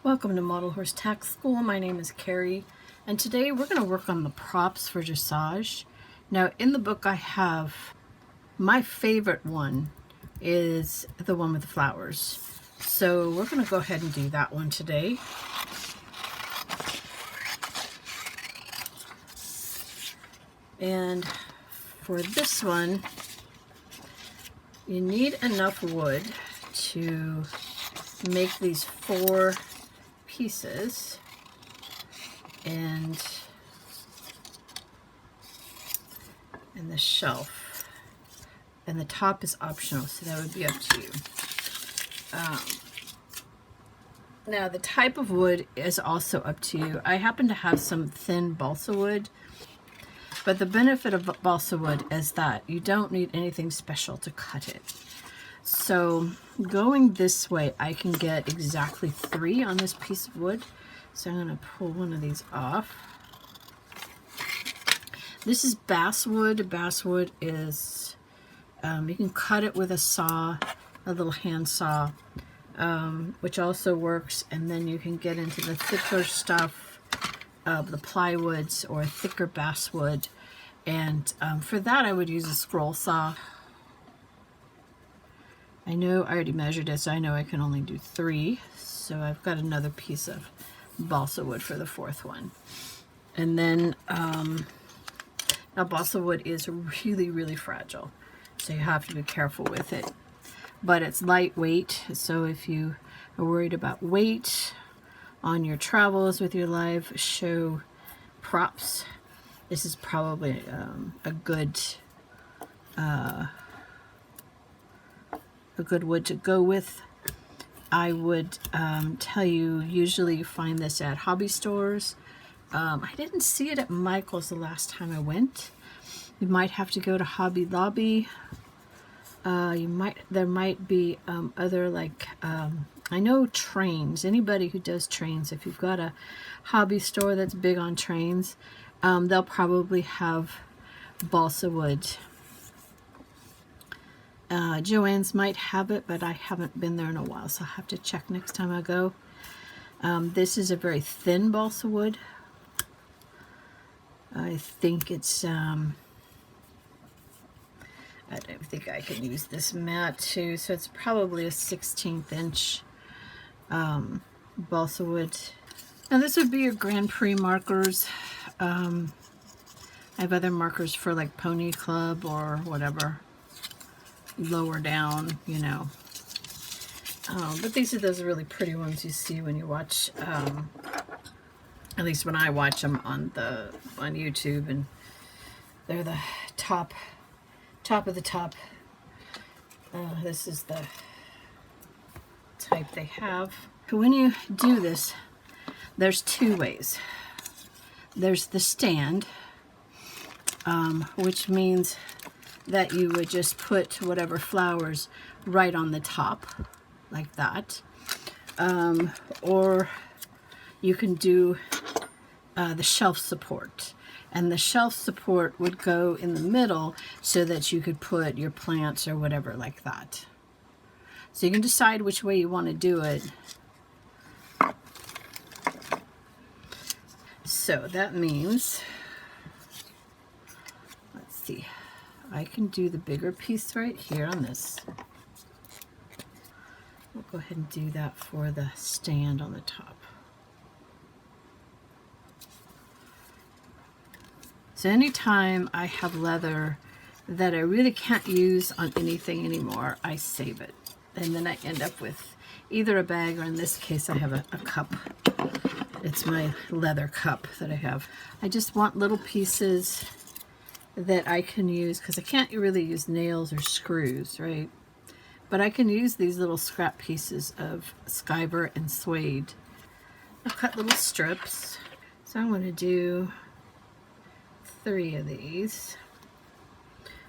Welcome to Model Horse Tack School. My name is Carrie, and today we're going to work on the props for dressage. Now, in the book I have, my favorite one is the one with the flowers. So we're going to go ahead and do that one today. And for this one, you need enough wood to make these 4 pieces, and the shelf, and the top is optional, so that would be up to you. Now the type of wood is also up to you. I happen to have some thin balsa wood, but the benefit of balsa wood is that you don't need anything special to cut it. So going this way, I can get exactly 3 on this piece of wood. So I'm going to pull one of these off. This is basswood. Basswood is, you can cut it with a saw, a little hand saw, which also works. And then you can get into the thicker stuff of the plywoods or thicker basswood. And for that, I would use a scroll saw. I know I already measured it, so I know I can only do 3. So I've got another piece of balsa wood for the 4th one. And then, now balsa wood is really, really fragile, so you have to be careful with it. But it's lightweight, so if you are worried about weight on your travels with your live show props, this is probably a good wood to go with. I would tell you, usually you find this at hobby stores. I didn't see it at Michael's the last time I went. You might have to go to Hobby Lobby. There might be other, like, I know trains. Anybody who does trains, if you've got a hobby store that's big on trains, they'll probably have balsa wood. Joann's might have it, but I haven't been there in a while, so I'll have to check next time I go. This is a very thin balsa wood. I think it's, I don't think I can use this mat too, so it's probably a 16th inch balsa wood. Now this would be your Grand Prix markers. I have other markers for like Pony Club or whatever. Lower down, you know. But these are those really pretty ones you see when you watch, at least when I watch them on YouTube, and they're the top of the top. This is the type they have. When you do this, there's 2 ways. There's the stand, which means that you would just put whatever flowers right on the top, like that. Or you can do the shelf support. And the shelf support would go in the middle so that you could put your plants or whatever like that. So you can decide which way you want to do it. So that means, let's see, I can do the bigger piece right here on this. We'll go ahead and do that for the stand on the top. So anytime I have leather that I really can't use on anything anymore, I save it. And then I end up with either a bag, or in this case I have a cup. It's my leather cup that I have. I just want little pieces that I can use, because I can't really use nails or screws, right? But I can use these little scrap pieces of skyver and suede. I'll cut little strips. So I'm going to do 3 of these.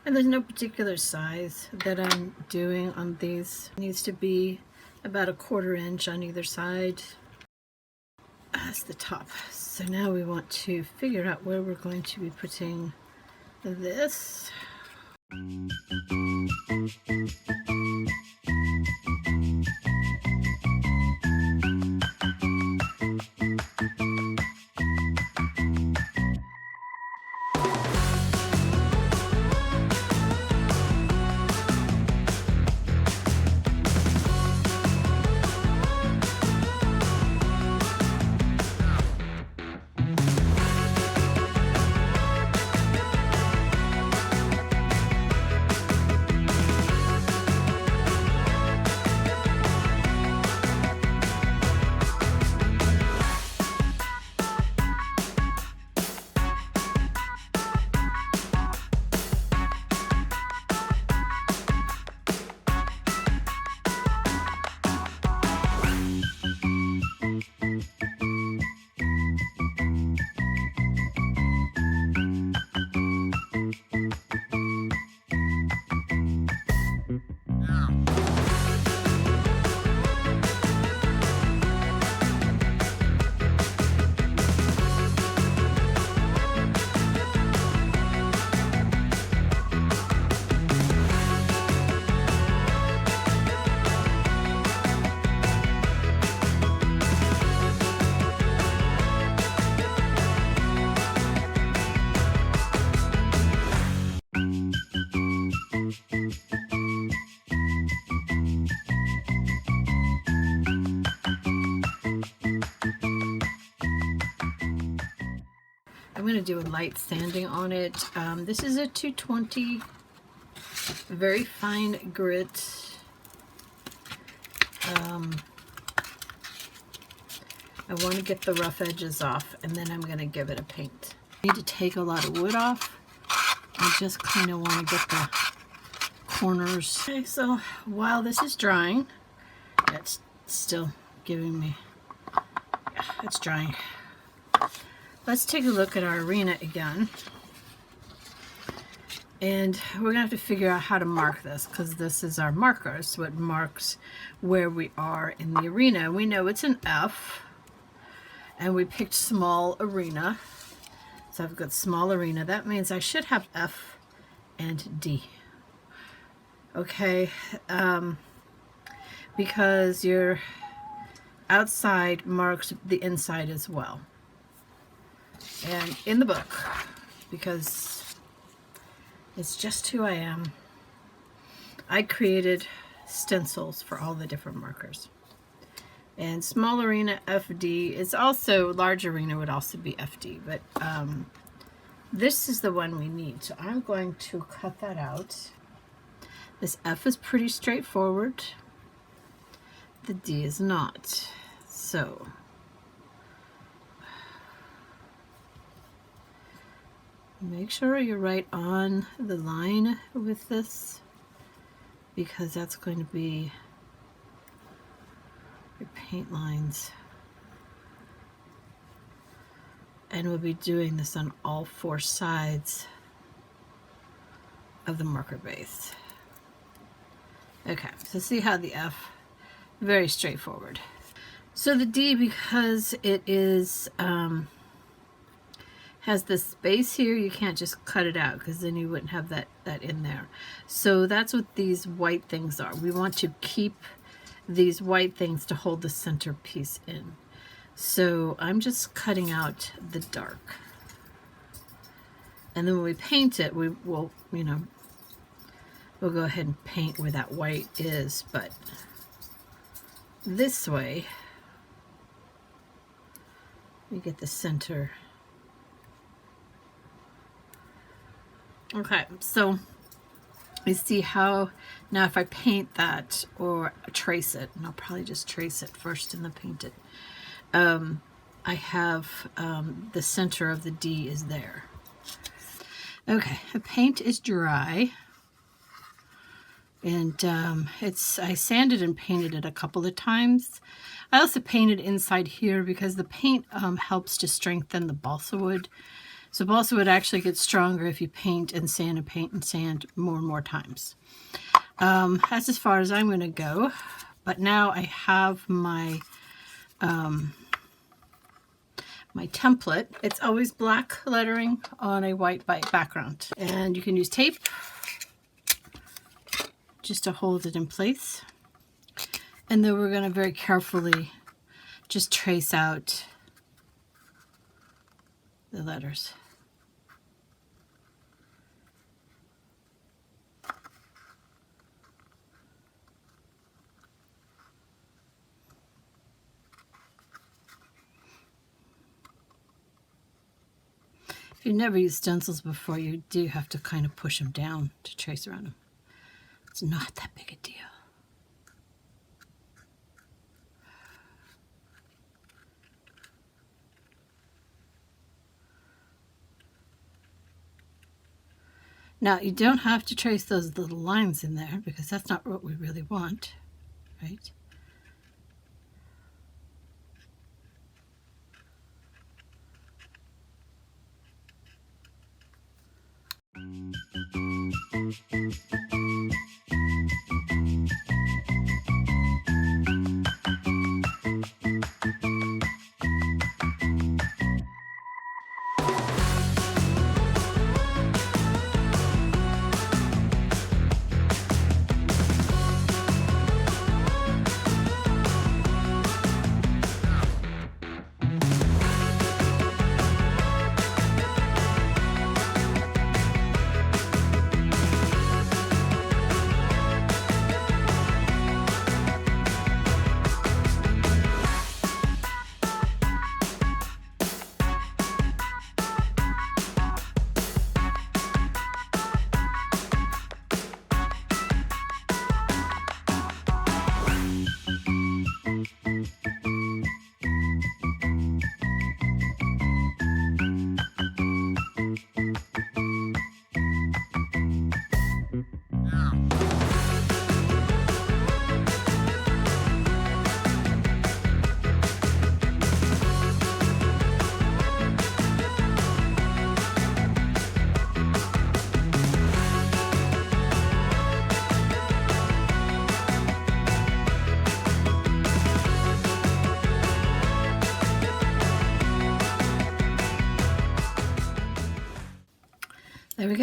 And there's no particular size that I'm doing on these. It needs to be about a 1/4 inch on either side. That's the top. So now we want to figure out where we're going to be putting this. going to do a light sanding on it. This is a 220, very fine grit. I want to get the rough edges off, and then I'm going to give it a paint. I need to take a lot of wood off. I just kind of want to get the corners. Okay, so while this is drying, it's still giving me, yeah, it's drying. Let's take a look at our arena again. And we're going to have to figure out how to mark this, because this is our markers, so it marks where we are in the arena. We know it's an F, and we picked small arena. So I've got small arena. That means I should have F and D. Okay, because your outside marks the inside as well. And in the book, because it's just who I am, I created stencils for all the different markers. And small arena FD is also, large arena would also be FD, but this is the one we need. So I'm going to cut that out. This F is pretty straightforward. The D is not. So make sure you're right on the line with this, because that's going to be your paint lines. And we'll be doing this on all 4 sides of the marker base. Okay, so see how the F, very straightforward. So the D, because it is has this space here, you can't just cut it out, because then you wouldn't have that in there. So that's what these white things are. We want to keep these white things to hold the center piece in. So I'm just cutting out the dark. And then when we paint it, we will, you know, we'll go ahead and paint where that white is, but this way we get the center. Okay, so you see how, now if I paint that or trace it, and I'll probably just trace it first and then paint it, I have the center of the D is there. Okay, the paint is dry, and I sanded and painted it a couple of times. I also painted inside here because the paint helps to strengthen the balsa wood. So balsa wood actually gets stronger if you paint and sand more and more times. That's as far as I'm going to go. But now I have my my template. It's always black lettering on a white background. And you can use tape just to hold it in place. And then we're going to very carefully just trace out the letters. If you've never used stencils before, you do have to kind of push them down to trace around them. It's not that big a deal. Now, you don't have to trace those little lines in there, because that's not what we really want, right?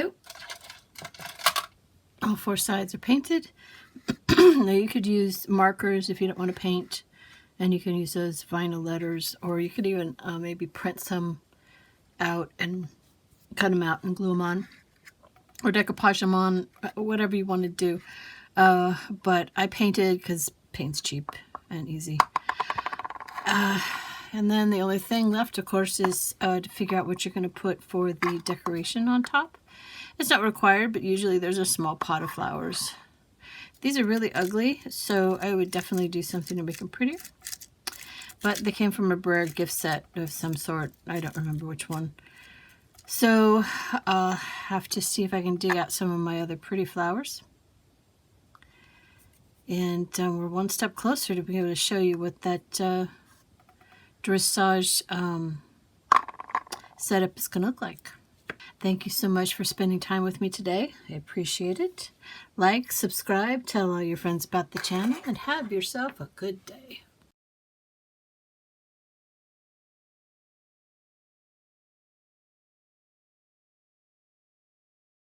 go. All 4 sides are painted. Now you could use markers if you don't want to paint, and you can use those vinyl letters, or you could even maybe print some out and cut them out and glue them on, or decoupage them on, whatever you want to do. But I painted because paint's cheap and easy. And then the only thing left, of course, is to figure out what you're going to put for the decoration on top. It's not required, but usually there's a small pot of flowers. These are really ugly, so I would definitely do something to make them prettier. But they came from a rare gift set of some sort. I don't remember which one. So I'll have to see if I can dig out some of my other pretty flowers. And we're one step closer to being able to show you what that dressage setup is going to look like. Thank you so much for spending time with me today. I appreciate it. Like, subscribe, tell all your friends about the channel, and have yourself a good day.